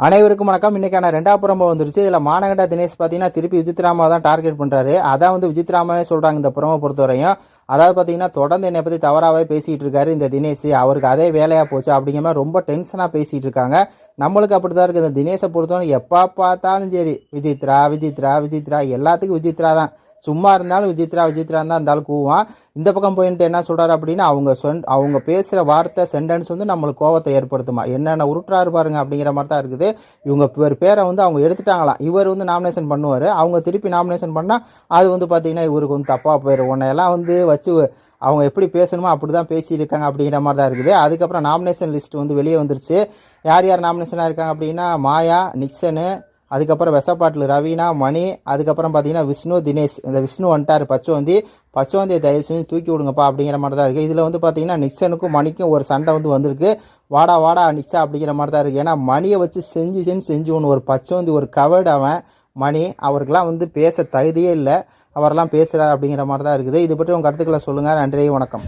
அனைவருக்கும் வணக்கம். இன்னைக்கான ரெண்டாவது புறம்போ வந்துருச்சு. இதில் மானகண்டா தினேஷ் பார்த்தீங்கன்னா திருப்பி விஜித்ராமா தான் டார்கெட் பண்ணுறாரு. அதான் வந்து விஜித்ராமாவே சொல்கிறாங்க இந்த புறமை பொறுத்தவரையும். அதாவது பார்த்தீங்கன்னா தொடர்ந்து என்னை பற்றி தவறாகவே பேசிகிட்டு இருக்காரு இந்த தினேஷ். அவருக்கு அதே வேலையாக போச்சு அப்படிங்கிற மாதிரி ரொம்ப டென்ஷனாக பேசிகிட்டு இருக்காங்க. நம்மளுக்கு அப்படி தான் இருக்குது. இந்த தினேஷை பொறுத்தவரை எப்போ பார்த்தாலும் சரி விஜித்ரா விஜித்ரா விஜித்ரா, எல்லாத்துக்கும் விஜித்ரா தான். சும்மா இருந்தாலும் விஜித்ரா விஜித்ரா தான் இருந்தாலும் கூவான். இந்த பக்கம் போயிட்டு என்ன சொல்கிறாரு அப்படின்னா, அவங்க பேசுகிற வார்த்தை சென்டென்ஸ் வந்து நம்மளுக்கு கோவத்தை ஏற்படுத்துமா, என்னென்ன உருட்டுறாரு பாருங்க அப்படிங்கிற மாதிரி தான் இருக்குது. இவங்க பேரை வந்து அவங்க எடுத்துட்டாங்களாம். இவர் வந்து நாமினேஷன் பண்ணுவார். அவங்க திருப்பி நாமினேஷன் பண்ணால் அது வந்து பார்த்தீங்கன்னா இவருக்கு வந்து தப்பாக போயிடும். உன்னையெல்லாம் வந்து வச்சு அவங்க எப்படி பேசணுமோ அப்படி தான் பேசியிருக்காங்க அப்படிங்கிற மாதிரி தான் இருக்குது. அதுக்கப்புறம் நாமினேஷன் லிஸ்ட் வந்து வெளியே வந்துருச்சு. யார் யார் நாமினேஷனாக இருக்காங்க அப்படின்னா, மாயா, நிக்சனு, அதுக்கப்புறம் வெசப்பாட்டில் ரவீனா, மணி, அதுக்கப்புறம் பார்த்தீங்கன்னா விஷ்ணு, தினேஷ். இந்த விஷ்ணு வந்துட்டார். பச்சோந்தியை தயவு செஞ்சு தூக்கி விடுங்கப்பா அப்படிங்கிற மாதிரி தான் இருக்குது. இதில் வந்து பார்த்தீங்கன்னா நிக்சனுக்கும் மணிக்கும் ஒரு சண்டை வந்து வந்திருக்கு. வாடா வாடா நிக்சா அப்படிங்கிற மாதிரி தான் இருக்குது. ஏன்னா மணியை வச்சு செஞ்சு ஒன்று ஒரு பச்சோந்தி, ஒரு கவர்டு அவன் மணி. அவருக்கெல்லாம் வந்து பேச தகுதியே இல்லை. அவரெல்லாம் பேசுகிறார் அப்படிங்கிற மாதிரி தான் இருக்குது. இது பற்றி உங்கள் கருத்துக்களை சொல்லுங்கள். நன்றி, வணக்கம்.